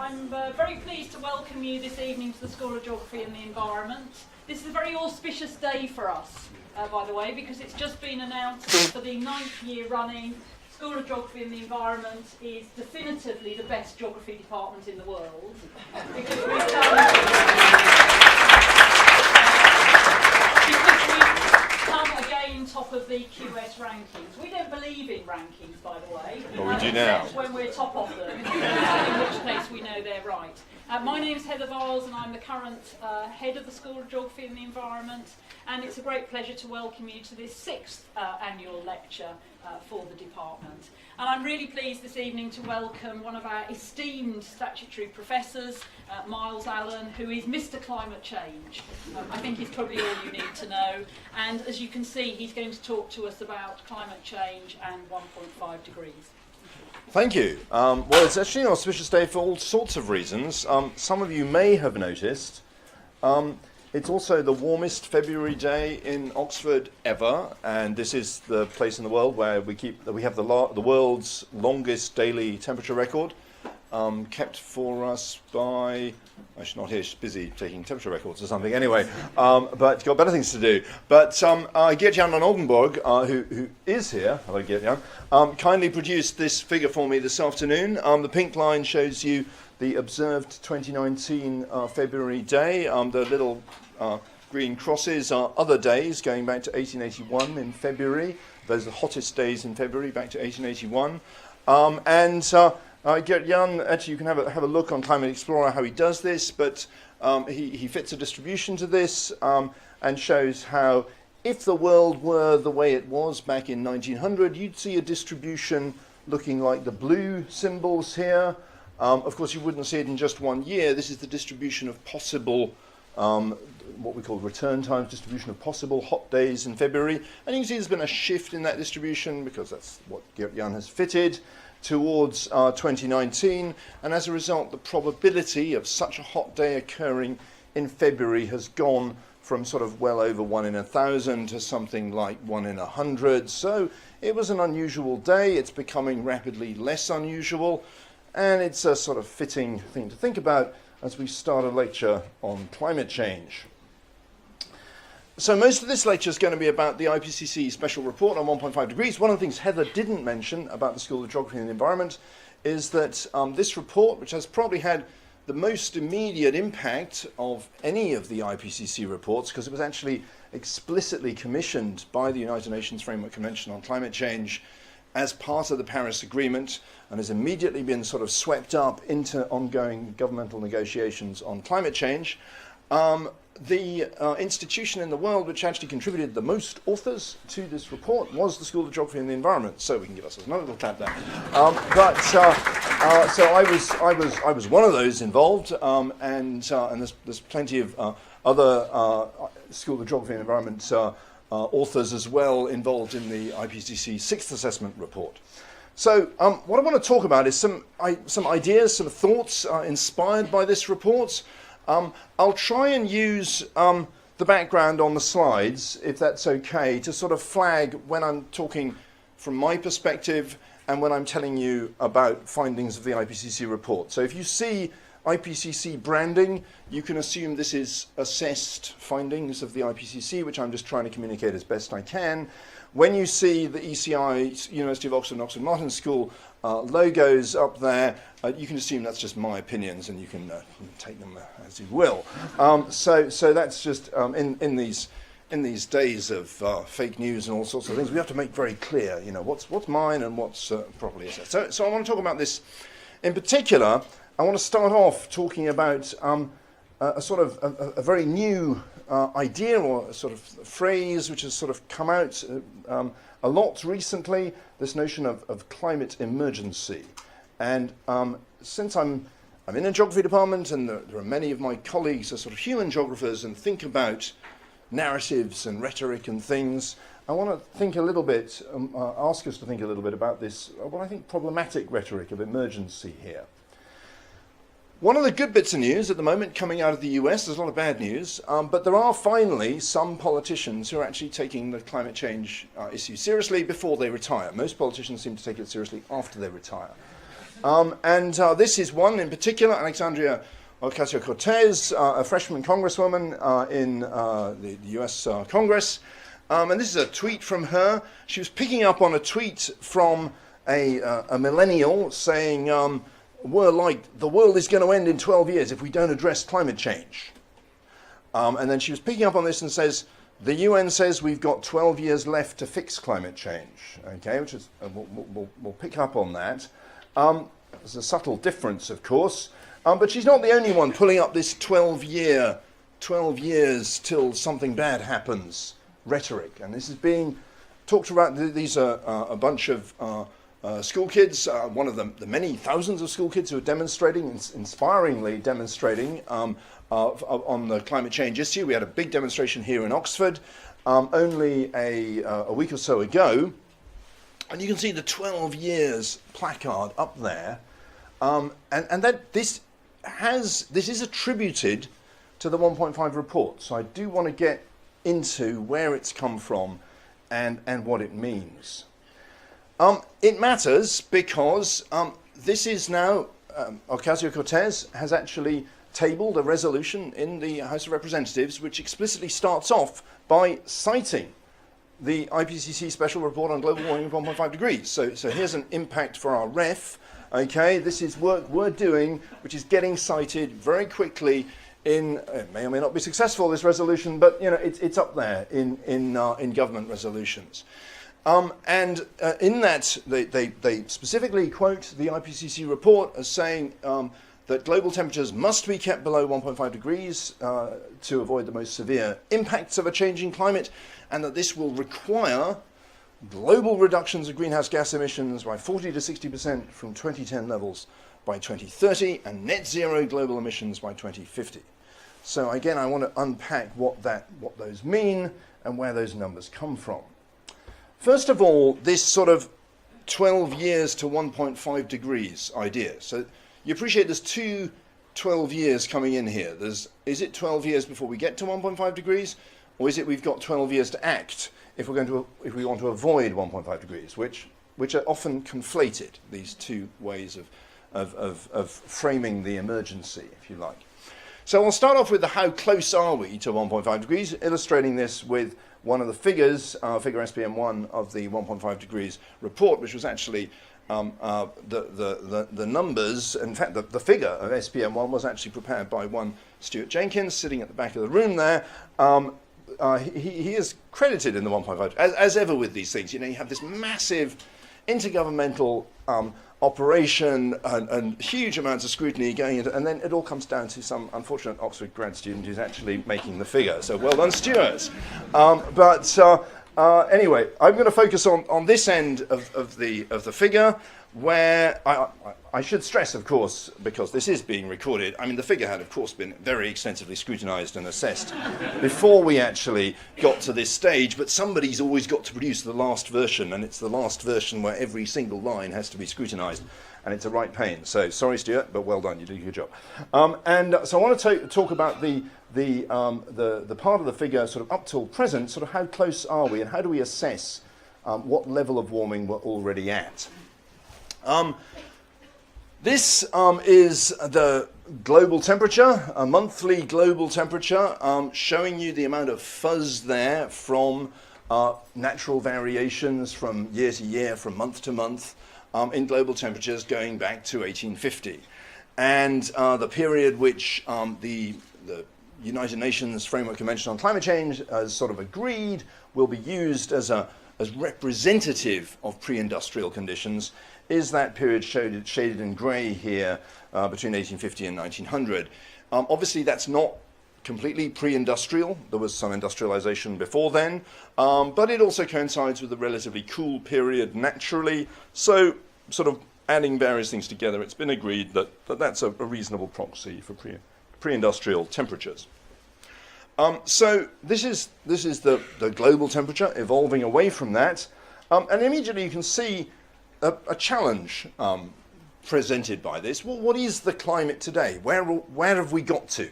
I'm very pleased to welcome you this evening to the School of Geography and the Environment. This is a very auspicious day for us, by the way, because it's just been announced for the 9th year running, School of Geography and the Environment is definitively the best geography department in the world. Because we've come again top of the QS rankings. We don't believe in rankings, by the way. Well, we do now. When we're top of them, in which case we know they're right. My name's Heather Viles and I'm the current head of the School of Geography and the Environment, and it's a great pleasure to welcome you to this 6th annual lecture for the department. And I'm really pleased this evening to welcome one of our esteemed statutory professors, Myles, who is Mr. Climate Change. I think he's probably all you need to know. And as you can see, he's going to talk to us about climate change and 1.5 degrees. Thank you. Well, it's actually an auspicious day for all sorts of reasons. Some of you may have noticed it's also the warmest February day in Oxford ever, and this is the place in the world where we have the world's longest daily temperature record, kept for us by. She's not here, she's busy taking temperature records or something anyway, but got better things to do. But Geert-Jan van Oldenburg, who is here, hello Geert-Jan, kindly produced this figure for me this afternoon. The pink line shows you the observed 2019 February day. The little green crosses are other days going back to 1881 in February. Those are the hottest days in February, back to 1881. Geert-Jan, actually you can have a look on Climate Explorer how he does this, but he fits a distribution to this and shows how if the world were the way it was back in 1900, you'd see a distribution looking like the blue symbols here. Of course, you wouldn't see it in just 1 year. This is the distribution of possible, what we call return times, distribution of possible hot days in February. And you can see there's been a shift in that distribution because that's what Geert-Jan has fitted towards 2019, and as a result the probability of such a hot day occurring in February has gone from sort of well over 1 in 1,000 to something like 1 in 100. So it was an unusual day. It's becoming rapidly less unusual, and it's a sort of fitting thing to think about as we start a lecture on climate change. So most of this lecture is going to be about the IPCC Special Report on 1.5 degrees. One of the things Heather didn't mention about the School of Geography and the Environment is that this report, which has probably had the most immediate impact of any of the IPCC reports, because it was actually explicitly commissioned by the United Nations Framework Convention on Climate Change as part of the Paris Agreement, and has immediately been sort of swept up into ongoing governmental negotiations on climate change. The institution in the world which actually contributed the most authors to this report was the School of Geography and the Environment, so we can give us another little tap there. So I was one of those involved, and there's plenty of other School of Geography and Environment authors as well involved in the IPCC 6th Assessment Report. So what I want to talk about is some ideas, some thoughts inspired by this report. I'll try and use the background on the slides, if that's okay, to sort of flag when I'm talking from my perspective and when I'm telling you about findings of the IPCC report. So if you see IPCC branding, you can assume this is assessed findings of the IPCC, which I'm just trying to communicate as best I can. When you see the ECI, University of Oxford and Oxford Martin School logos up there, you can assume that's just my opinions, and you can take them as you will. So that's just in these days of fake news and all sorts of things, we have to make very clear, what's mine and what's properly assessed. So I want to talk about this in particular. I want to start off talking about a sort of a very new idea or a sort of phrase which has sort of come out a lot recently, this notion of climate emergency. And since I'm in a geography department, and there are many of my colleagues are sort of human geographers and think about narratives and rhetoric and things, I want to think a little bit, ask us to think a little bit about this, what I think problematic rhetoric of emergency here. One of the good bits of news at the moment coming out of the US, there's a lot of bad news, but there are finally some politicians who are actually taking the climate change issue seriously before they retire. Most politicians seem to take it seriously after they retire. This is one in particular, Alexandria Ocasio-Cortez, a freshman congresswoman in the US Congress. And this is a tweet from her. She was picking up on a tweet from a millennial saying, the world is going to end in 12 years if we don't address climate change. And then she was picking up on this and says, the UN says we've got 12 years left to fix climate change. Okay, which is, we'll pick up on that. There's a subtle difference, of course. But she's not the only one pulling up this 12 years till something bad happens rhetoric. And this is being talked about. These are a bunch of school kids, one of the many thousands of school kids who are demonstrating, inspiringly demonstrating on the climate change issue. We had a big demonstration here in Oxford only a week or so ago. And you can see the 12 years placard up there. And that this is attributed to the 1.5 report. So I do want to get into where it's come from and what it means. It matters because this is now, Ocasio-Cortez has actually tabled a resolution in the House of Representatives which explicitly starts off by citing the IPCC Special Report on global warming of 1.5 degrees. So here's an impact for our ref. Okay, this is work we're doing, which is getting cited very quickly in, it may or may not be successful, this resolution, but you know, it's up there in government resolutions. In that, they specifically quote the IPCC report as saying that global temperatures must be kept below 1.5 degrees to avoid the most severe impacts of a changing climate, and that this will require global reductions of greenhouse gas emissions by 40 to 60% from 2010 levels by 2030, and net zero global emissions by 2050. So again, I want to unpack what those mean and where those numbers come from. First of all, this sort of 12 years to 1.5 degrees idea. So you appreciate there's 12 years coming in here. Is it 12 years before we get to 1.5 degrees, or is it we've got 12 years to act if we want to avoid 1.5 degrees, which are often conflated, these two ways of framing the emergency, if you like. So I'll start off with the how close are we to 1.5 degrees, illustrating this with one of the figures, figure SPM1 of the 1.5 degrees report, which was actually the numbers. In fact, the figure of SPM1 was actually prepared by one Stuart Jenkins, sitting at the back of the room there. He is credited in the 1.5, as ever with these things. You know, you have this massive intergovernmental operation and huge amounts of scrutiny going into, and then it all comes down to some unfortunate Oxford grad student who's actually making the figure. So well done, Stuart. Anyway, I'm going to focus on this end of the figure, where I should stress, of course, because this is being recorded, I mean, the figure had, of course, been very extensively scrutinized and assessed before we actually got to this stage, but somebody's always got to produce the last version, and it's the last version where every single line has to be scrutinized, and it's a right pain. So, sorry, Stuart, but well done, you did a good job. So I want to talk about the part of the figure sort of up till present, sort of how close are we, and how do we assess what level of warming we're already at. This is the global temperature, a monthly global temperature, showing you the amount of fuzz there from natural variations from year to year, from month to month, in global temperatures going back to 1850. And the period which the United Nations Framework Convention on Climate Change has sort of agreed will be used as representative of pre-industrial conditions is that period shaded in grey here between 1850 and 1900. Obviously, that's not completely pre-industrial. There was some industrialization before then, but it also coincides with a relatively cool period naturally. So, sort of adding various things together, it's been agreed that that's a reasonable proxy for pre-industrial temperatures. So this is the global temperature evolving away from that, and immediately you can see a challenge presented by this. Well, what is the climate today? Where have we got to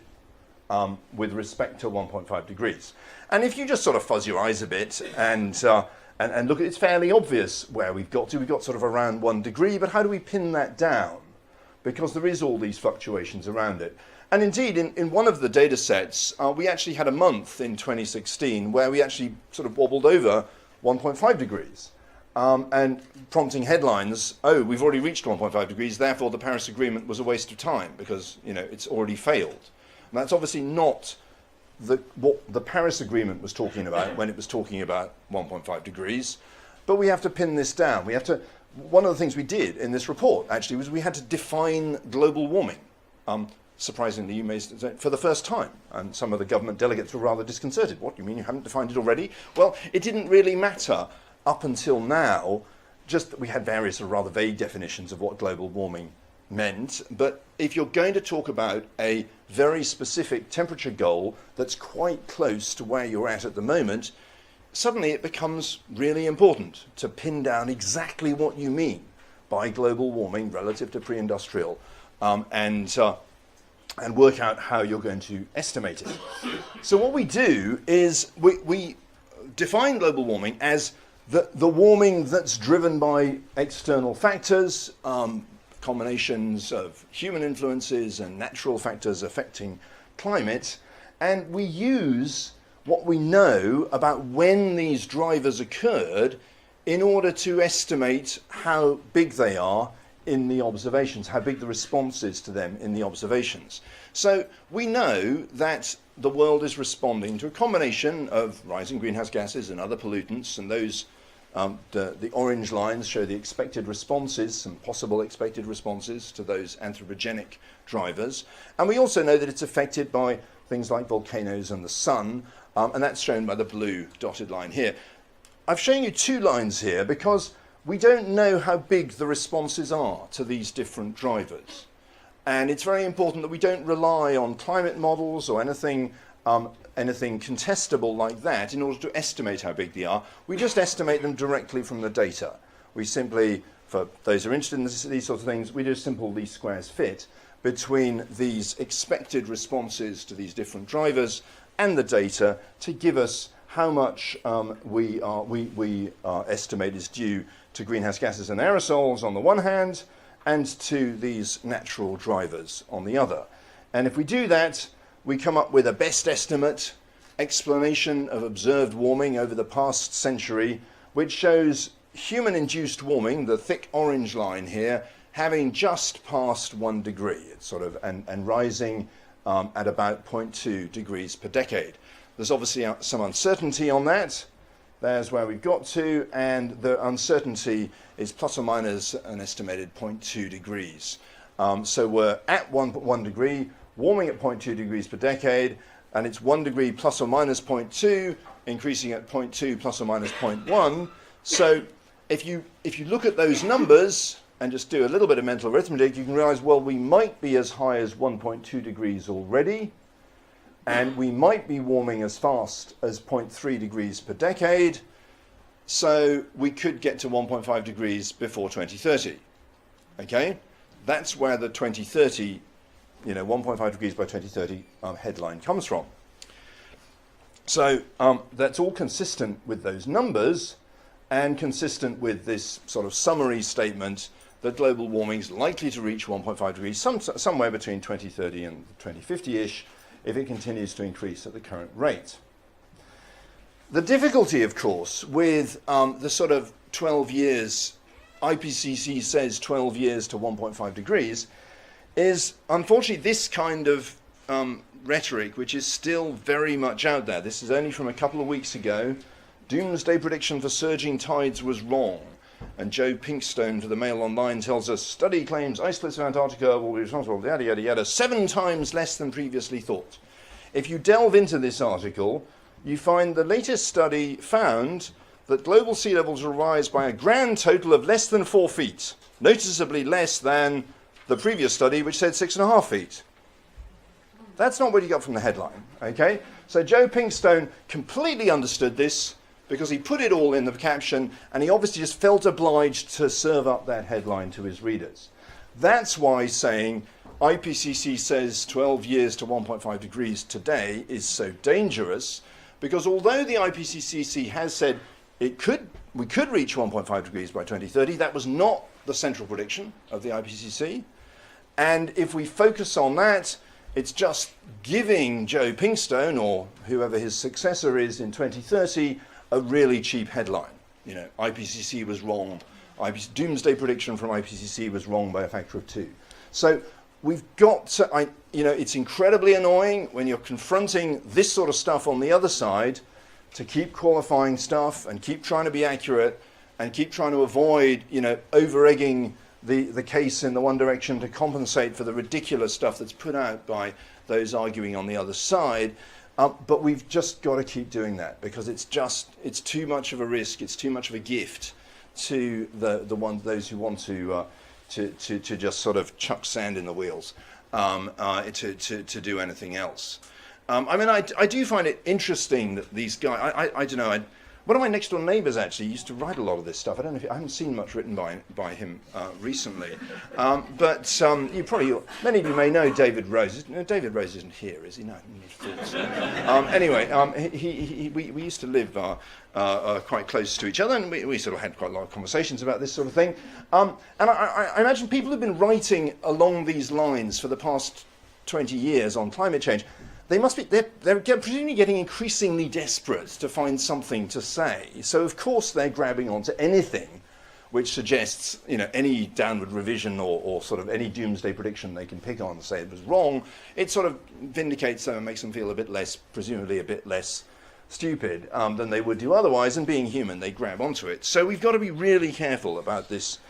with respect to 1.5 degrees? And if you just sort of fuzz your eyes a bit and look at it, it's fairly obvious where we've got to. We've got sort of around 1 degree, but how do we pin that down? because there is all these fluctuations around it. And indeed, in one of the data sets, we actually had a month in 2016 where we actually sort of wobbled over 1.5 degrees. And prompting headlines, oh, we've already reached 1.5 degrees, therefore the Paris Agreement was a waste of time because, you know, it's already failed. And that's obviously not what the Paris Agreement was talking about when it was talking about 1.5 degrees. But we have to pin this down. One of the things we did in this report, actually, was we had to define global warming. Surprisingly, you may say, for the first time. And some of the government delegates were rather disconcerted. What, you mean you haven't defined it already? Well, it didn't really matter up until now, just that we had various rather vague definitions of what global warming meant. But if you're going to talk about a very specific temperature goal that's quite close to where you're at the moment, suddenly it becomes really important to pin down exactly what you mean by global warming relative to pre-industrial, and work out how you're going to estimate it. So what we do is we define global warming as the warming that's driven by external factors, combinations of human influences and natural factors affecting climate, and we use what we know about when these drivers occurred in order to estimate how big they are in the observations, how big the response is to them in the observations. So we know that the world is responding to a combination of rising greenhouse gases and other pollutants, and those the orange lines show the expected responses, some possible expected responses to those anthropogenic drivers. And we also know that it's affected by things like volcanoes and the sun, and that's shown by the blue dotted line here. I've shown you two lines here because we don't know how big the responses are to these different drivers. And it's very important that we don't rely on climate models or anything contestable like that in order to estimate how big they are. We just estimate them directly from the data. We simply, for those who are interested in these sorts of things, we do a simple least squares fit between these expected responses to these different drivers and the data to give us how much we estimate is due to greenhouse gases and aerosols on the one hand, and to these natural drivers on the other. And if we do that, we come up with a best estimate explanation of observed warming over the past century, which shows human-induced warming, the thick orange line here, having just passed 1 degree. It's sort of and rising at about 0.2 degrees per decade. There's obviously some uncertainty on that. There's where we've got to, and the uncertainty is plus or minus an estimated 0.2 degrees. So we're at 1 degree, warming at 0.2 degrees per decade, and it's 1 degree plus or minus 0.2, increasing at 0.2 plus or minus 0.1. So if you look at those numbers and just do a little bit of mental arithmetic, you can realize, well, we might be as high as 1.2 degrees already, and we might be warming as fast as 0.3 degrees per decade, so we could get to 1.5 degrees before 2030. Okay? That's where the 2030, 1.5 degrees by 2030 headline comes from. So that's all consistent with those numbers and consistent with this sort of summary statement that global warming is likely to reach 1.5 degrees somewhere between 2030 and 2050-ish, if it continues to increase at the current rate. The difficulty, of course, with the sort of 12 years, IPCC says 12 years to 1.5 degrees, is unfortunately this kind of rhetoric, which is still very much out there. This is only from a couple of weeks ago. Doomsday prediction for surging tides was wrong. And Joe Pinkstone for the Mail Online tells us, study claims ice splits of Antarctica will be responsible, yada, yada, yada, 7 times less than previously thought. If you delve into this article, you find the latest study found that global sea levels will rise by a grand total of less than 4 feet, noticeably less than the previous study, which said 6.5 feet. That's not what you got from the headline, okay? So Joe Pinkstone completely understood this, because he put it all in the caption, and he obviously just felt obliged to serve up that headline to his readers. That's why saying IPCC says 12 years to 1.5 degrees today is so dangerous, because although the IPCC has said we could reach 1.5 degrees by 2030, that was not the central prediction of the IPCC. And if we focus on that, it's just giving Joe Pinkstone, or whoever his successor is in 2030, a really cheap headline. You know, IPCC was wrong. Doomsday prediction from IPCC was wrong by a factor of 2. So we've got to, it's incredibly annoying when you're confronting this sort of stuff on the other side to keep qualifying stuff and keep trying to be accurate and keep trying to avoid, over-egging the case in the one direction to compensate for the ridiculous stuff that's put out by those arguing on the other side. But we've just got to keep doing that because it's too much of a risk, it's too much of a gift to those who want to just sort of chuck sand in the wheels to do anything else. I do find it interesting that these guys, I don't know, one of my next door neighbours actually used to write a lot of this stuff. I haven't seen much written by him recently, but many of you may know David Rose. No, David Rose isn't here, is he? No, anyway, we used to live quite close to each other, and we sort of had quite a lot of conversations about this sort of thing. And I imagine people have been writing along these lines for the past 20 years on climate change. They're presumably getting increasingly desperate to find something to say. So of course they're grabbing onto anything which suggests, any downward revision or sort of any doomsday prediction they can pick on and say it was wrong. It sort of vindicates them and makes them feel a bit less, presumably a bit less stupid than they would do otherwise. And being human, they grab onto it. So we've got to be really careful about this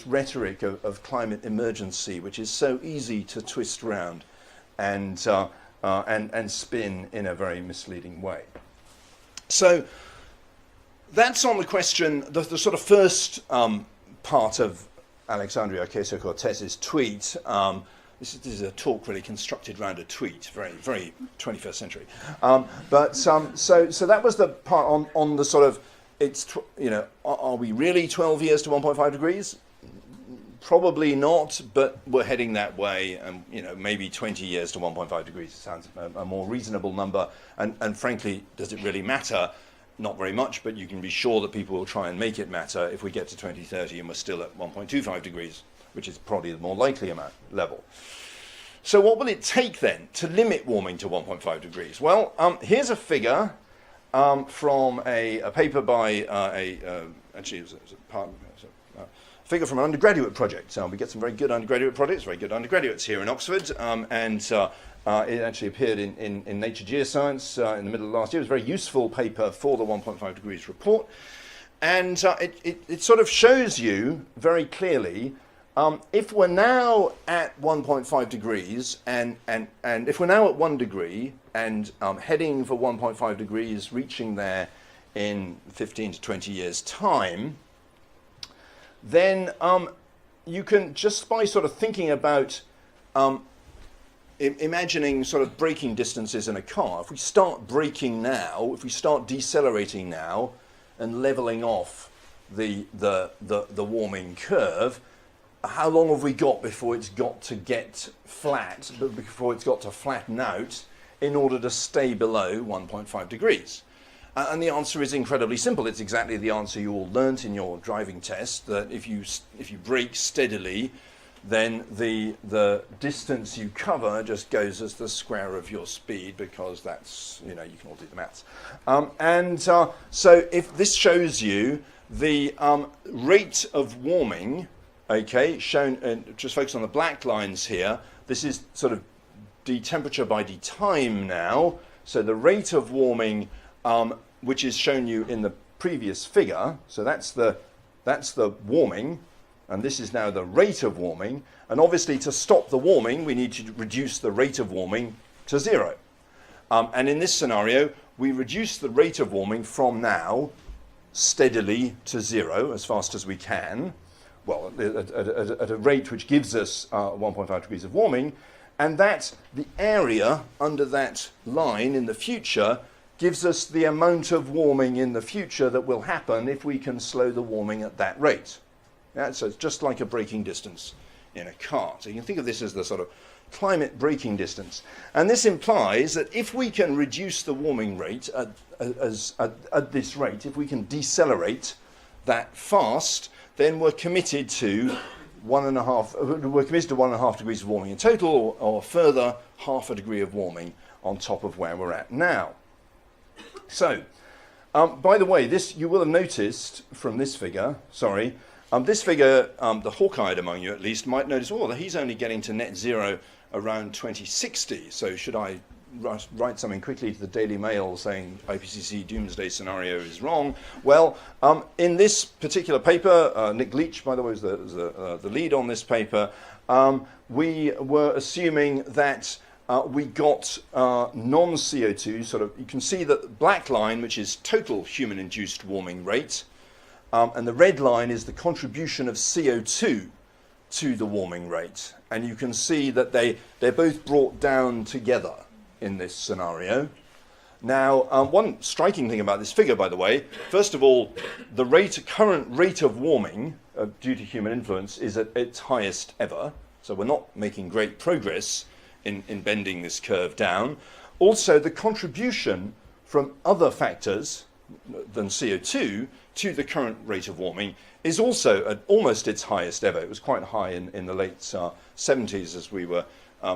rhetoric of climate emergency, which is so easy to twist round and spin in a very misleading way. So that's on the question, the sort of first part of Alexandria Ocasio-Cortez's tweet. This is a talk really constructed around a tweet, very, very 21st century. So that was the part on the sort of, are we really 12 years to 1.5 degrees? Probably not, but we're heading that way, and maybe 20 years to 1.5 degrees sounds a more reasonable number. And frankly, does it really matter? Not very much, but you can be sure that people will try and make it matter if we get to 2030 and we're still at 1.25 degrees, which is probably the more likely level. So what will it take then to limit warming to 1.5 degrees? Well, here's a figure from a paper by figure from an undergraduate project. We get some very good undergraduate projects, very good undergraduates here in Oxford, and it actually appeared in Nature Geoscience in the middle of last year. It was a very useful paper for the 1.5 degrees report, and it sort of shows you very clearly if we're now at 1.5 degrees and if we're now at 1 degree and heading for 1.5 degrees, reaching there in 15 to 20 years' time, then you can, just by sort of thinking about imagining sort of braking distances in a car, if we start braking now, if we start decelerating now and leveling off the warming curve, how long have we got before it's got to get flat, before it's got to flatten out in order to stay below 1.5 degrees? And the answer is incredibly simple. It's exactly the answer you all learnt in your driving test, that if you brake steadily, then the distance you cover just goes as the square of your speed, because that's, you can all do the maths. So if this shows you the rate of warming, okay, shown, just focus on the black lines here. This is sort of d-temperature by d-time now. So the rate of warming, which is shown you in the previous figure. So that's the warming, and this is now the rate of warming. And obviously, to stop the warming, we need to reduce the rate of warming to 0. And in this scenario, we reduce the rate of warming from now steadily to 0 as fast as we can. Well, at a rate which gives us 1.5 degrees of warming, and that the area under that line in the future gives us the amount of warming in the future that will happen if we can slow the warming at that rate. Yeah, so it's just like a braking distance in a car. So you can think of this as the sort of climate braking distance. And this implies that if we can reduce the warming rate at this rate, if we can decelerate that fast, then we're committed to we're committed to 1.5 degrees of warming in total, or further half a degree of warming on top of where we're at now. So, by the way, this you will have noticed from this figure, this figure, the hawk-eyed among you at least might notice, oh, that he's only getting to net zero around 2060. So should I write something quickly to the Daily Mail saying IPCC doomsday scenario is wrong? Well, in this particular paper, Nick Leach, by the way, was the lead on this paper, we were assuming that we got non-CO2, sort of, you can see that black line, which is total human-induced warming rate, and the red line is the contribution of CO2 to the warming rate. And you can see that they're both brought down together in this scenario. Now, one striking thing about this figure, by the way, first of all, the current rate of warming due to human influence is at its highest ever. So we're not making great progress in bending this curve down. Also, the contribution from other factors than CO2 to the current rate of warming is also at almost its highest ever. It was quite high in the late 70s as we were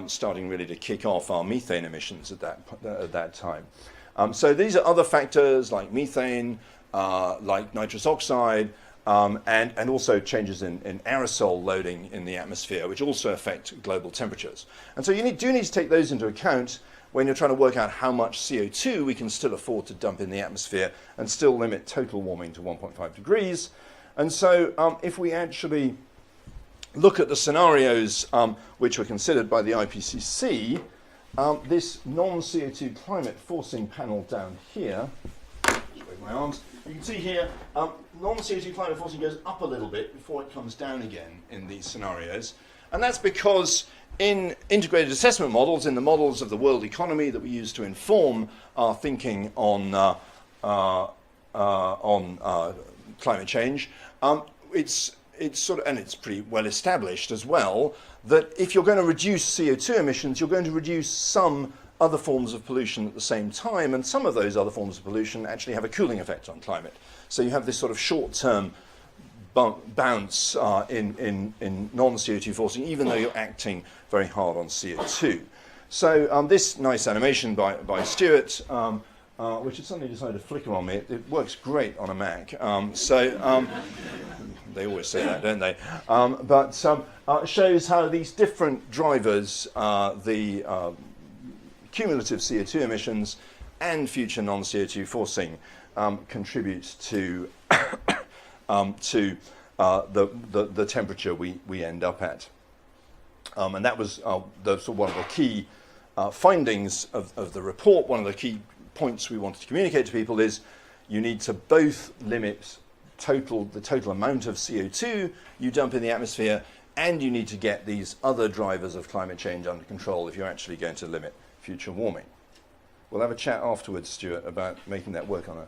starting really to kick off our methane emissions at that time. So these are other factors like methane, like nitrous oxide, and also changes in aerosol loading in the atmosphere, which also affect global temperatures. And so you do need to take those into account when you're trying to work out how much CO2 we can still afford to dump in the atmosphere and still limit total warming to 1.5 degrees. And so if we actually look at the scenarios which were considered by the IPCC, this non-CO2 climate forcing panel down here, just wave my arms, you can see here, non-CO2 climate forcing goes up a little bit before it comes down again in these scenarios. And that's because in integrated assessment models, in the models of the world economy that we use to inform our thinking on climate change, it's sort of, and it's pretty well established as well, that if you're going to reduce CO2 emissions, you're going to reduce some other forms of pollution at the same time, and some of those other forms of pollution actually have a cooling effect on climate. So you have this sort of short-term bounce in non-CO2 forcing, even though you're acting very hard on CO2. So this nice animation by Stuart, which has suddenly decided to flicker on me, it works great on a Mac. They always say that, don't they? But shows how these different drivers, the cumulative CO2 emissions and future non-CO2 forcing, contribute to the temperature we end up at. And that was one of the key findings of the report. One of the key points we wanted to communicate to people is you need to both limit the total amount of CO2 you dump in the atmosphere, and you need to get these other drivers of climate change under control if you're actually going to limit future warming. We'll have a chat afterwards, Stuart, about making that work on a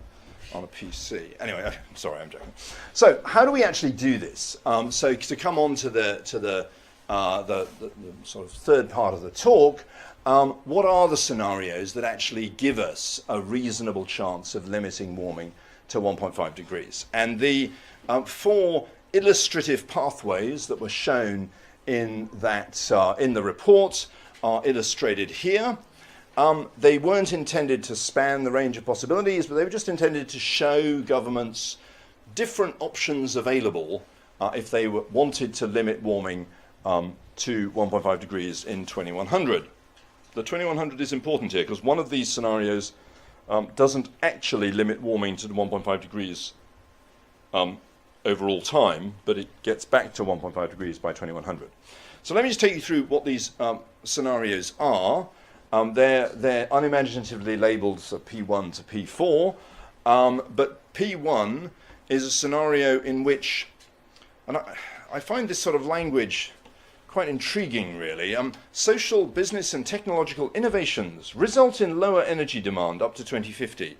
PC. Anyway, I'm sorry, I'm joking. So how do we actually do this? So to come on to the sort of third part of the talk, what are the scenarios that actually give us a reasonable chance of limiting warming to 1.5 degrees? And the four illustrative pathways that were shown in the report are illustrated here. They weren't intended to span the range of possibilities, but they were just intended to show governments different options available if they wanted to limit warming to 1.5 degrees in 2100. The 2100 is important here because one of these scenarios doesn't actually limit warming to 1.5 degrees over all time, but it gets back to 1.5 degrees by 2100. So let me just take you through what these scenarios are. They're unimaginatively labelled P1 to P4, but P1 is a scenario in which, and I find this sort of language quite intriguing, really. Social, business and technological innovations result in lower energy demand up to 2050.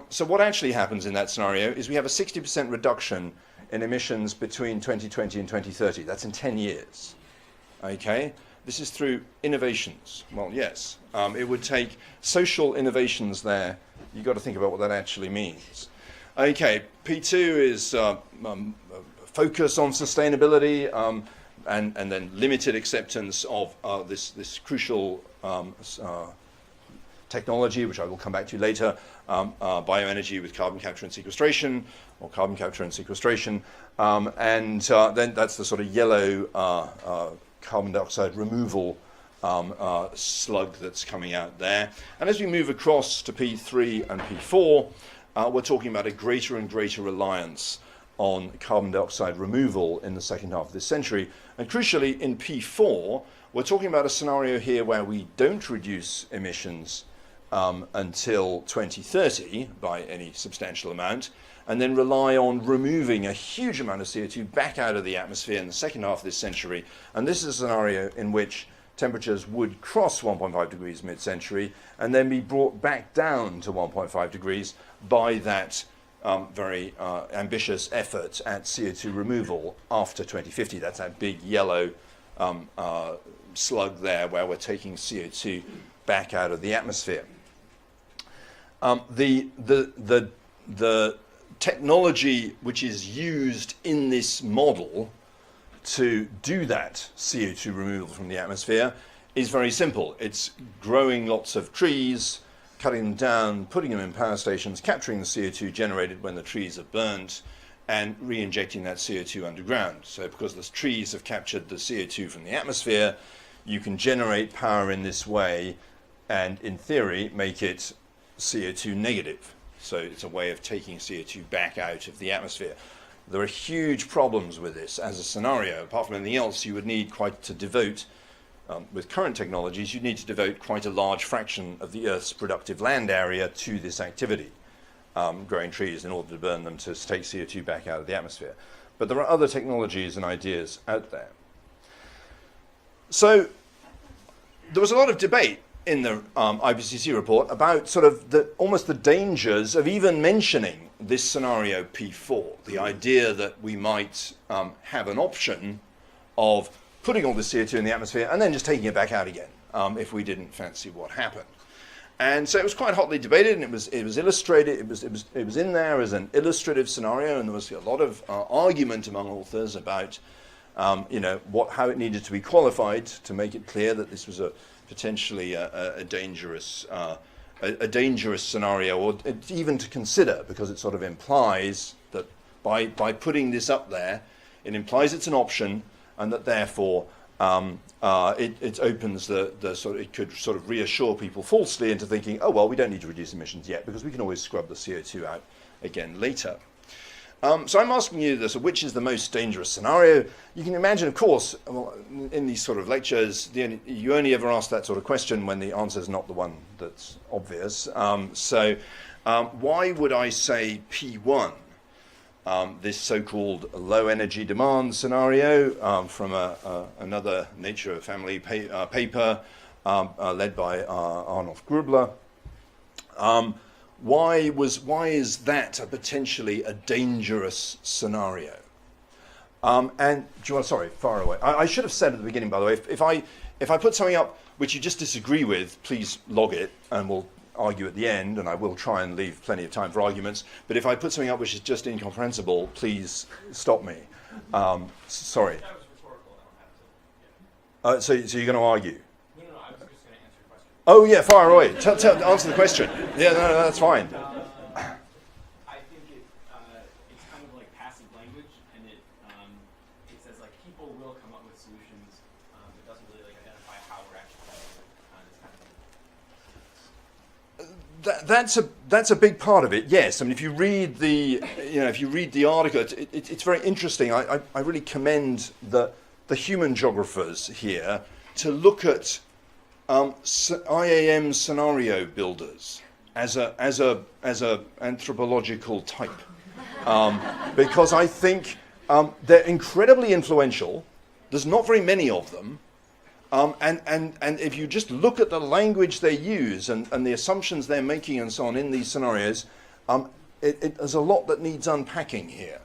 So what actually happens in that scenario is we have a 60% reduction in emissions between 2020 and 2030. That's in 10 years. Okay? This is through innovations. Well, yes. It would take social innovations there. You've got to think about what that actually means. Okay, P2 is focus on sustainability, and then limited acceptance of this crucial technology, which I will come back to later, bioenergy with carbon capture and sequestration, or carbon capture and sequestration, and then that's the sort of yellow carbon dioxide removal slug that's coming out there. And as we move across to P3 and P4, we're talking about a greater and greater reliance on carbon dioxide removal in the second half of this century. And crucially, in P4, we're talking about a scenario here where we don't reduce emissions until 2030 by any substantial amount, and then rely on removing a huge amount of CO2 back out of the atmosphere in the second half of this century. And this is a scenario in which temperatures would cross 1.5 degrees mid-century and then be brought back down to 1.5 degrees by that very ambitious effort at CO2 removal after 2050. That's that big yellow slug there where we're taking CO2 back out of the atmosphere. The technology which is used in this model to do that CO2 removal from the atmosphere is very simple. It's growing lots of trees, cutting them down, putting them in power stations, capturing the CO2 generated when the trees are burnt, and re-injecting that CO2 underground. So because the trees have captured the CO2 from the atmosphere, you can generate power in this way and, in theory, make it CO2 negative. So it's a way of taking CO2 back out of the atmosphere. There are huge problems with this as a scenario. Apart from anything else, you would need with current technologies, you'd need to devote quite a large fraction of the Earth's productive land area to this activity, growing trees in order to burn them to take CO2 back out of the atmosphere. But there are other technologies and ideas out there. So there was a lot of debate in the IPCC report about sort of almost the dangers of even mentioning this scenario P4, the idea that we might have an option of putting all the CO2 in the atmosphere and then just taking it back out again if we didn't fancy what happened. And so it was quite hotly debated, and it was illustrated. It was in there as an illustrative scenario, and there was a lot of argument among authors about how it needed to be qualified to make it clear that this was potentially a dangerous scenario, or even to consider, because it sort of implies that by putting this up there, it implies it's an option, and that therefore it opens it could sort of reassure people falsely into thinking, oh well, we don't need to reduce emissions yet because we can always scrub the CO2 out again later. So I'm asking you this, which is the most dangerous scenario? You can imagine, of course, in these sort of lectures, you only ever ask that sort of question when the answer is not the one that's obvious. So why would I say P1, this so-called low energy demand scenario from another Nature family paper led by Arnold Grubler? Why is that potentially a dangerous scenario? Sorry, far away. I should have said at the beginning, by the way, if I put something up which you just disagree with, please log it, and we'll argue at the end, and I will try and leave plenty of time for arguments. But if I put something up which is just incomprehensible, please stop me. Sorry. That was rhetorical. I don't have to. So you're going to argue? No, I was just going to answer your question. Oh yeah, fire away. Answer the question. Yeah, no, that's fine. I think it's kind of like passive language, and it says like people will come up with solutions. It doesn't really like identify how we're actually going to That's a big part of it. Yes, I mean, if you read the article, it's very interesting. I really commend the human geographers here to look at IAM scenario builders as a anthropological type, because I think they're incredibly influential. There's not very many of them. And if you just look at the language they use and the assumptions they're making and so on in these scenarios, there's a lot that needs unpacking here.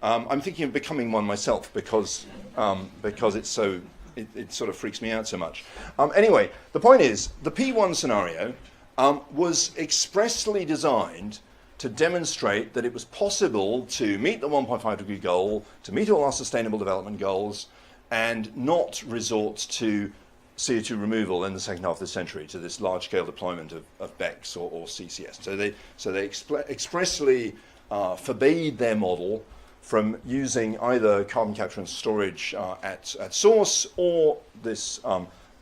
I'm thinking of becoming one myself because it sort of freaks me out so much. Anyway, the point is, the P1 scenario was expressly designed to demonstrate that it was possible to meet the 1.5 degree goal, to meet all our sustainable development goals, and not resort to CO2 removal in the second half of the century, to this large-scale deployment of BECCS or CCS. So they expressly forbade their model from using either carbon capture and storage at source, or this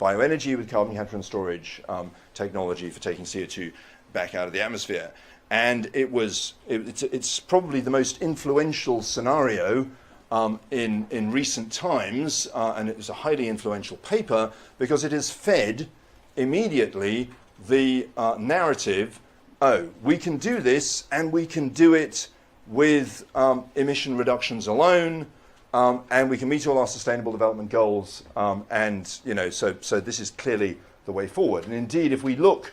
bioenergy with carbon capture and storage technology for taking CO2 back out of the atmosphere. And it's probably the most influential scenario in recent times, and it was a highly influential paper because it has fed immediately the narrative, oh, we can do this, and we can do it with emission reductions alone, and we can meet all our sustainable development goals, and so this is clearly the way forward. And indeed, if we look,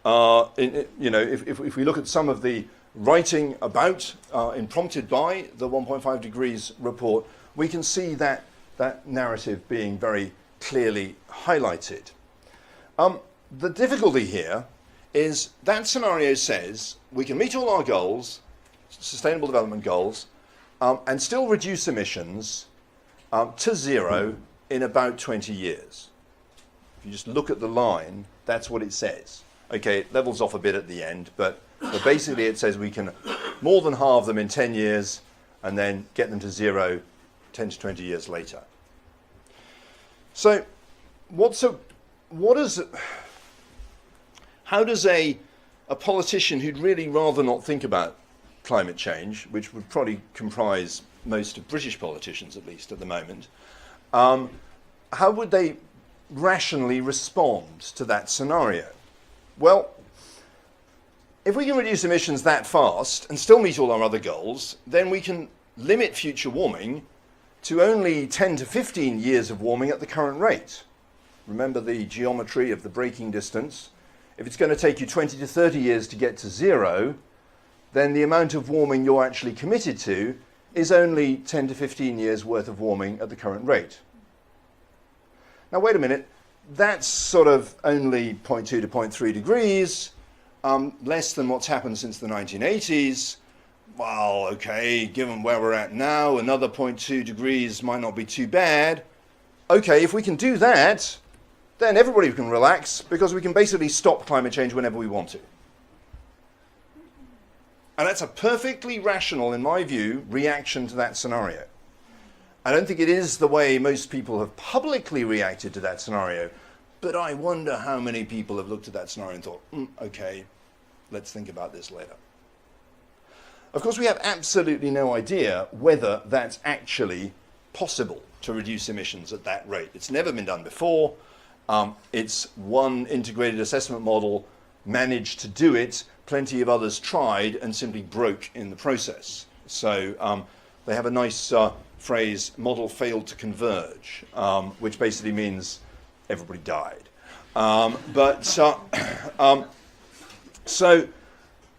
if we look at some of the writing about and prompted by the 1.5 degrees report, we can see that narrative being very clearly highlighted. The difficulty here is that scenario says we can meet all our goals, sustainable development goals, and still reduce emissions to zero in about 20 years. If you just look at the line, that's what it says. Okay, it levels off a bit at the end, but basically it says we can more than halve them in 10 years and then get them to zero 10 to 20 years later. So how does a politician who'd really rather not think about climate change, which would probably comprise most of British politicians at least at the moment, how would they rationally respond to that scenario? Well, if we can reduce emissions that fast and still meet all our other goals, then we can limit future warming to only 10 to 15 years of warming at the current rate. Remember the geometry of the braking distance. If it's going to take you 20 to 30 years to get to zero, then the amount of warming you're actually committed to is only 10 to 15 years worth of warming at the current rate. Now wait a minute, that's sort of only 0.2 to 0.3 degrees, less than what's happened since the 1980s. Well, okay, given where we're at now, another 0.2 degrees might not be too bad. Okay, if we can do that, then everybody can relax because we can basically stop climate change whenever we want to. And that's a perfectly rational, in my view, reaction to that scenario. I don't think it is the way most people have publicly reacted to that scenario, but I wonder how many people have looked at that scenario and thought, okay, let's think about this later. Of course, we have absolutely no idea whether that's actually possible to reduce emissions at that rate. It's never been done before. It's one integrated assessment model managed to do it. Plenty of others tried and simply broke in the process. So they have a nice phrase, model failed to converge, which basically means everybody died. So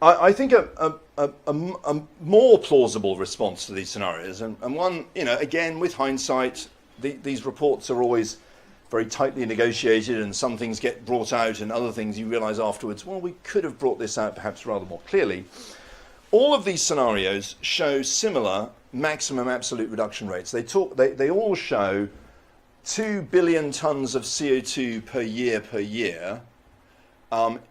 I think a more plausible response to these scenarios, and one, again, with hindsight, these reports are always very tightly negotiated, and some things get brought out and other things you realize afterwards, well, we could have brought this out perhaps rather more clearly. All of these scenarios show similar maximum absolute reduction rates. They all show 2 billion tons of CO2 per year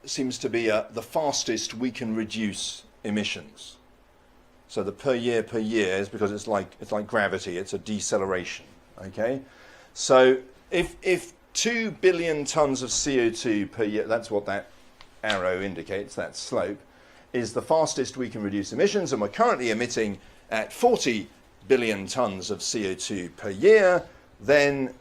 seems to be the fastest we can reduce emissions. So the per year is because it's like gravity, it's a deceleration, okay? So if 2 billion tons of CO2 per year, that's what that arrow indicates, that slope, is the fastest we can reduce emissions, and we're currently emitting at 40 billion tons of CO2 per year, then,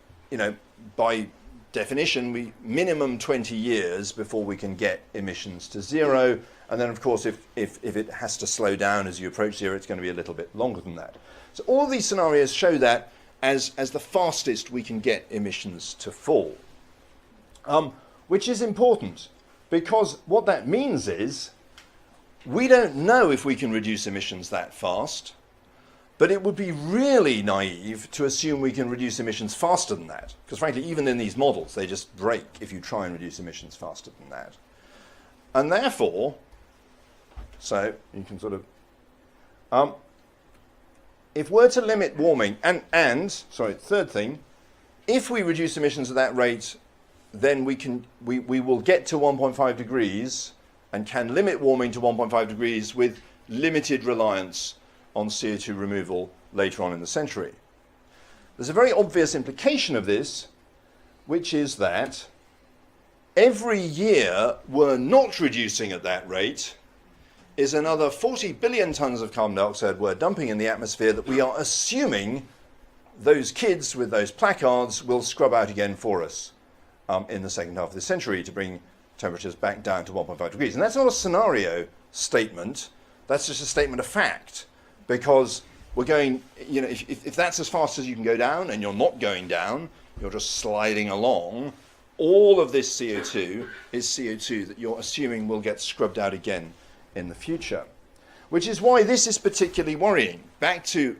by definition, we minimum 20 years before we can get emissions to zero. And then, of course, if it has to slow down as you approach zero, it's going to be a little bit longer than that. So all of these scenarios show that as the fastest we can get emissions to fall, which is important, because what that means is we don't know if we can reduce emissions that fast, but it would be really naive to assume we can reduce emissions faster than that, because frankly, even in these models, they just break if you try and reduce emissions faster than that. And therefore, so you can sort of, if we're to limit warming, third thing, if we reduce emissions at that rate, then we will get to 1.5 degrees and can limit warming to 1.5 degrees with limited reliance on CO2 removal later on in the century. There's a very obvious implication of this, which is that every year we're not reducing at that rate is another 40 billion tons of carbon dioxide we're dumping in the atmosphere that we are assuming those kids with those placards will scrub out again for us in the second half of the century to bring temperatures back down to 1.5 degrees. And that's not a scenario statement, that's just a statement of fact, because we're going, you know, if that's as fast as you can go down and you're not going down, you're just sliding along, all of this CO2 is CO2 that you're assuming will get scrubbed out again in the future. Which is why this is particularly worrying. Back to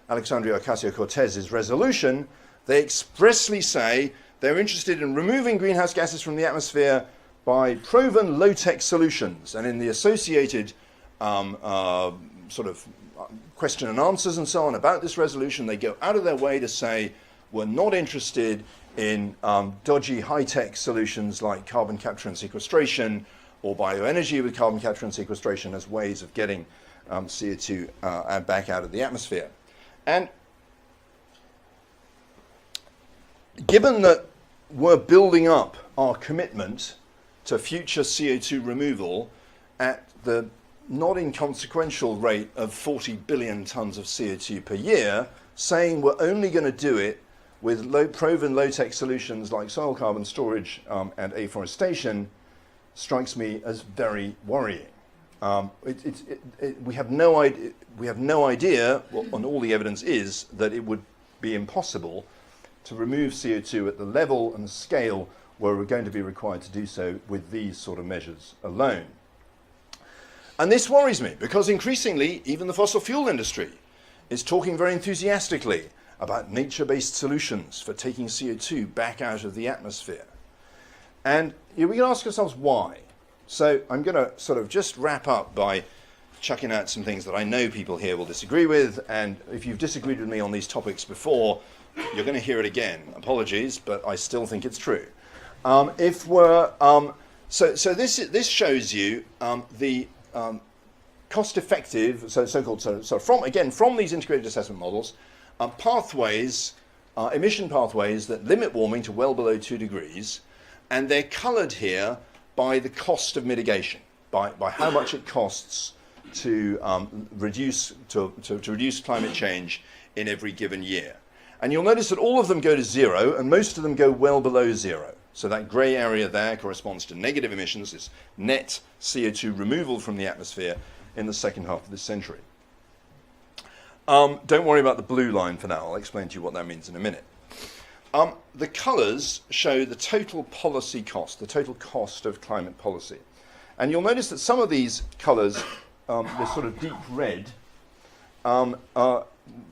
Alexandria Ocasio-Cortez's resolution, they expressly say they're interested in removing greenhouse gases from the atmosphere by proven low-tech solutions. And in the associated sort of question and answers and so on about this resolution, they go out of their way to say we're not interested in dodgy high-tech solutions like carbon capture and sequestration or bioenergy with carbon capture and sequestration as ways of getting CO2 back out of the atmosphere. And given that we're building up our commitment to future CO2 removal at the not inconsequential rate of 40 billion tons of CO2 per year, saying we're only going to do it with proven low-tech solutions like soil carbon storage and afforestation strikes me as very worrying. We have no idea, and all the evidence is that it would be impossible to remove CO2 at the level and the scale where we're going to be required to do so with these sort of measures alone. And this worries me because increasingly even the fossil fuel industry is talking very enthusiastically about nature-based solutions for taking CO2 back out of the atmosphere. And we can ask ourselves why. So I'm going to sort of just wrap up by chucking out some things that I know people here will disagree with, and if you've disagreed with me on these topics before, you're going to hear it again. Apologies, but I still think it's true. So this shows you the cost-effective, from these integrated assessment models, pathways, emission pathways that limit warming to well below 2 degrees, and they're coloured here by the cost of mitigation, by how much it costs to reduce climate change in every given year. And you'll notice that all of them go to zero, and most of them go well below zero. So that grey area there corresponds to negative emissions, this net CO2 removal from the atmosphere in the second half of this century. Don't worry about the blue line for now. I'll explain to you what that means in a minute. The colours show the total policy cost, the total cost of climate policy. And you'll notice that some of these colours, this sort of deep red,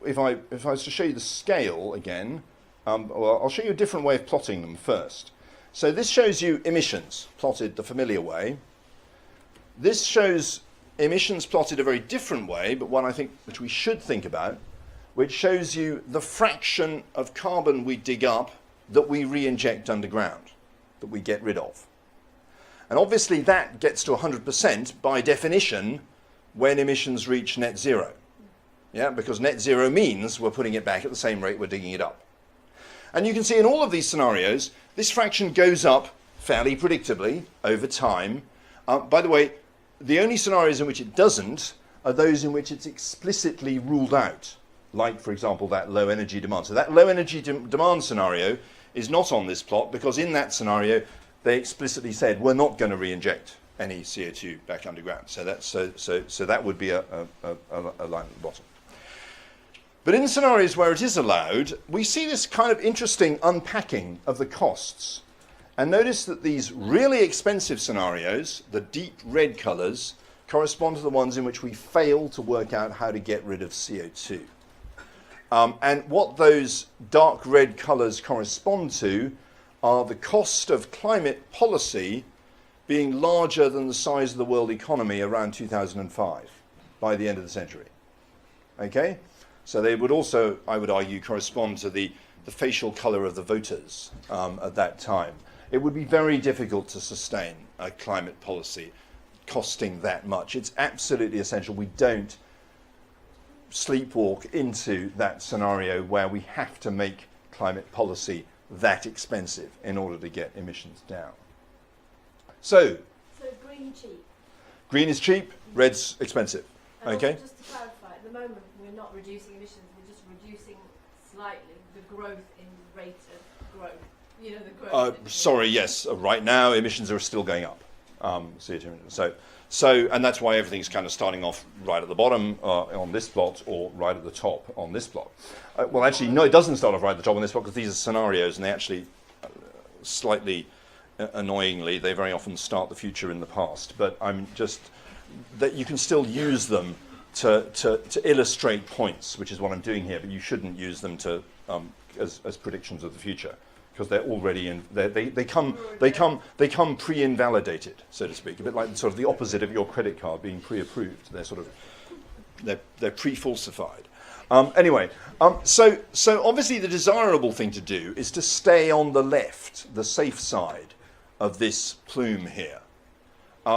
if I was to show you the scale again, well, I'll show you a different way of plotting them first. So this shows you emissions, plotted the familiar way. This shows emissions plotted a very different way, but one I think which we should think about, which shows you the fraction of carbon we dig up that we re-inject underground, that we get rid of. And obviously that gets to 100% by definition when emissions reach net zero. Yeah, because net zero means we're putting it back at the same rate we're digging it up. And you can see in all of these scenarios, this fraction goes up fairly predictably over time. By the way, the only scenarios in which it doesn't are those in which it's explicitly ruled out, like, for example, that low energy demand. So that low energy demand scenario is not on this plot because in that scenario, they explicitly said, we're not going to re-inject any CO2 back underground. So that would be a line at the bottom. But in scenarios where it is allowed, we see this kind of interesting unpacking of the costs. And notice that these really expensive scenarios, the deep red colours, correspond to the ones in which we fail to work out how to get rid of CO2. And what those dark red colours correspond to are the cost of climate policy being larger than the size of the world economy around 2005 by the end of the century. Okay? So they would also, I would argue, correspond to the facial colour of the voters at that time. It would be very difficult to sustain a climate policy costing that much. It's absolutely essential we don't sleepwalk into that scenario where we have to make climate policy that expensive in order to get emissions down. So green cheap. Green is cheap, red's expensive. And Okay? also, just to clarify, at the moment we're not reducing emissions, we're just reducing slightly the growth in rate of growth. You know, the growth. Sorry, yes. Right now emissions are still going up. CO2 emissions. So, and that's why everything's kind of starting off right at the bottom on this plot, or right at the top on this plot. Well, actually, no, it doesn't start off right at the top on this plot, because these are scenarios, and they actually, slightly annoyingly, they very often start the future in the past. But I'm just that you can still use them to illustrate points, which is what I'm doing here. But you shouldn't use them to as predictions of the future, because they're already in. They come pre-invalidated, so to speak, a bit like sort of the opposite of your credit card being pre-approved. They're pre-falsified. Anyway, so obviously the desirable thing to do is to stay on the left, the safe side of this plume here.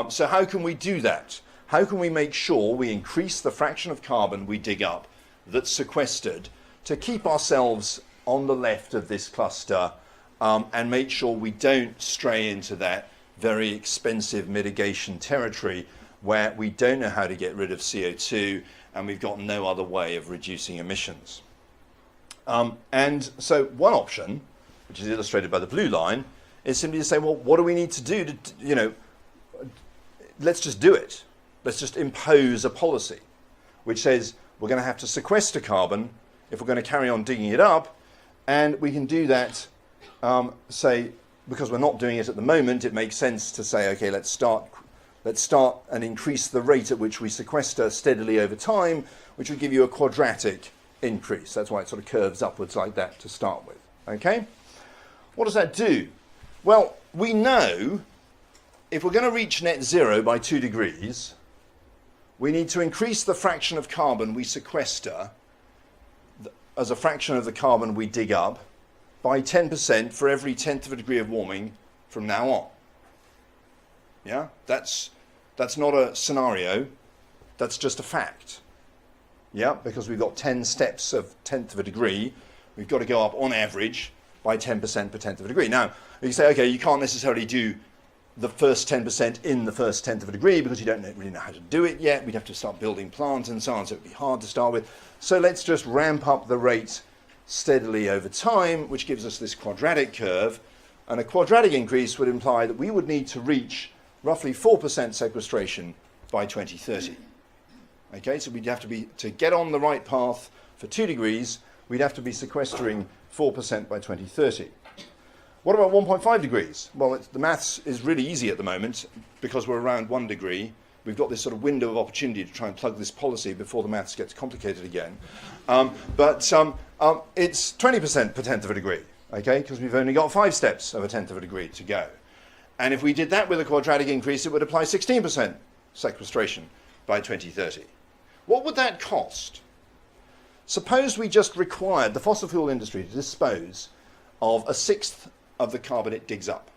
So how can we do that? How can we make sure we increase the fraction of carbon we dig up that's sequestered to keep ourselves on the left of this cluster, and make sure we don't stray into that very expensive mitigation territory where we don't know how to get rid of CO2 and we've got no other way of reducing emissions. And so one option, which is illustrated by the blue line, is simply to say, well, what do we need to do to, let's just do it. Let's just impose a policy which says we're going to have to sequester carbon if we're going to carry on digging it up, and we can do that, say, because we're not doing it at the moment, it makes sense to say, okay, let's start and increase the rate at which we sequester steadily over time, which would give you a quadratic increase. That's why it sort of curves upwards like that to start with. Okay? What does that do? Well, we know if we're going to reach net zero by 2 degrees, we need to increase the fraction of carbon we sequester as a fraction of the carbon we dig up by 10% for every 1/10 of a degree of warming from now on. Yeah, that's not a scenario, that's just a fact. Yeah, because we've got 10 steps of 1/10 of a degree, we've got to go up on average by 10% per 1/10 of a degree. Now, you say, okay, you can't necessarily do the first 10% in the first 1/10 of a degree because you don't really know how to do it yet. We'd have to start building plants and so on, so it'd be hard to start with. So let's just ramp up the rate steadily over time, which gives us this quadratic curve. And a quadratic increase would imply that we would need to reach roughly 4% sequestration by 2030. Okay, so we'd have to get on the right path for 2 degrees, we'd have to be sequestering 4% by 2030. What about 1.5 degrees? Well, the maths is really easy at the moment because we're around 1 degree. We've got this sort of window of opportunity to try and plug this policy before the maths gets complicated again. But it's 20% per 1/10 of a degree, okay, because we've only got 5 steps of a 1/10 of a degree to go. And if we did that with a quadratic increase, it would apply 16% sequestration by 2030. What would that cost? Suppose we just required the fossil fuel industry to dispose of 1/6 of the carbon it digs up,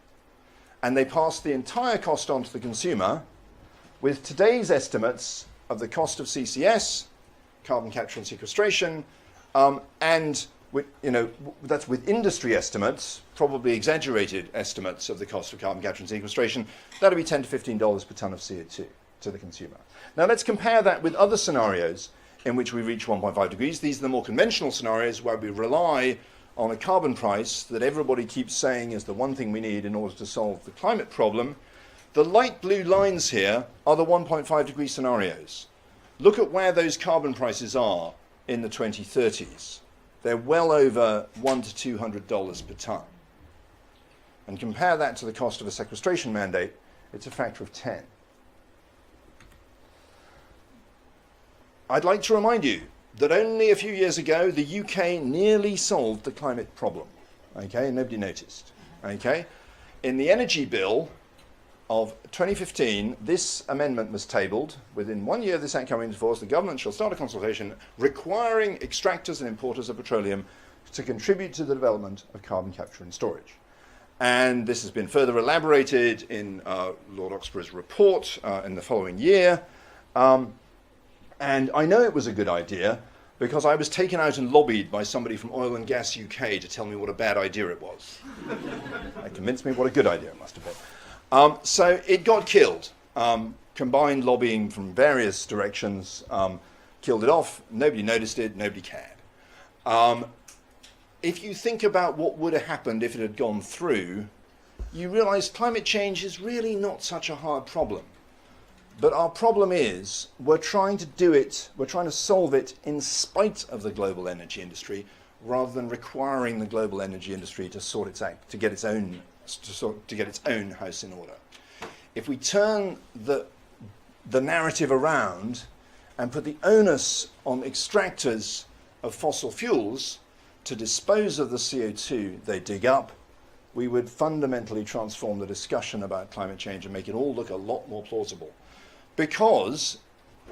and they pass the entire cost on to the consumer with today's estimates of the cost of CCS, carbon capture and sequestration, and that's with industry estimates, probably exaggerated estimates of the cost of carbon capture and sequestration. That'll be $10 to $15 per tonne of CO2 to the consumer. Now let's compare that with other scenarios in which we reach 1.5 degrees. These are the more conventional scenarios where we rely on a carbon price that everybody keeps saying is the one thing we need in order to solve the climate problem. The light blue lines here are the 1.5 degree scenarios. Look at where those carbon prices are in the 2030s. They're well over $100 to $200 per tonne. And compare that to the cost of a sequestration mandate, it's a factor of 10. I'd like to remind you that only a few years ago, the UK nearly solved the climate problem, okay, and nobody noticed, okay? In the energy bill, of 2015, this amendment was tabled. Within 1 year of this act coming into force, the government shall start a consultation requiring extractors and importers of petroleum to contribute to the development of carbon capture and storage. And this has been further elaborated in Lord Oxborough's report in the following year. And I know it was a good idea because I was taken out and lobbied by somebody from Oil and Gas UK to tell me what a bad idea it was. They convinced me what a good idea it must have been. So it got killed. Combined lobbying from various directions killed it off. Nobody noticed it. Nobody cared. If you think about what would have happened if it had gone through, you realize climate change is really not such a hard problem. But our problem is we're trying to do it, we're trying to solve it in spite of the global energy industry rather than requiring the global energy industry to sort its act, to get its own house in order. If we turn the narrative around and put the onus on extractors of fossil fuels to dispose of the CO2 they dig up, we would fundamentally transform the discussion about climate change and make it all look a lot more plausible. Because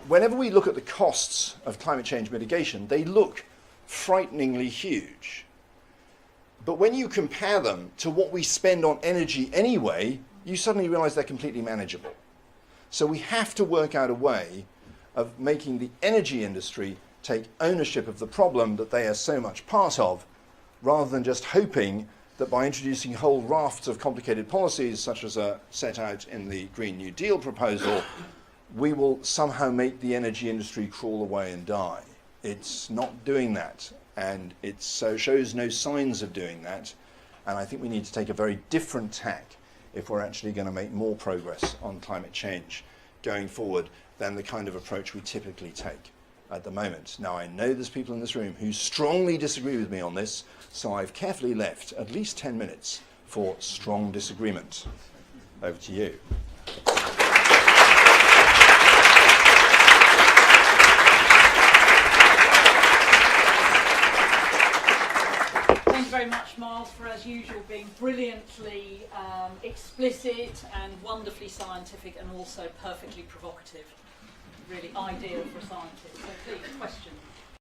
whenever we look at the costs of climate change mitigation, they look frighteningly huge. But when you compare them to what we spend on energy anyway, you suddenly realize they're completely manageable. So we have to work out a way of making the energy industry take ownership of the problem that they are so much part of, rather than just hoping that by introducing whole rafts of complicated policies, such as are set out in the Green New Deal proposal, we will somehow make the energy industry crawl away and die. It's not doing that, and it so shows no signs of doing that, and I think we need to take a very different tack if we're actually going to make more progress on climate change going forward than the kind of approach we typically take at the moment. Now, I know there's people in this room who strongly disagree with me on this, so I've carefully left at least 10 minutes for strong disagreement. Over to you. Thank you very much, Myles, for, as usual, being brilliantly explicit and wonderfully scientific and also perfectly provocative. Really ideal for a scientist. So please, question.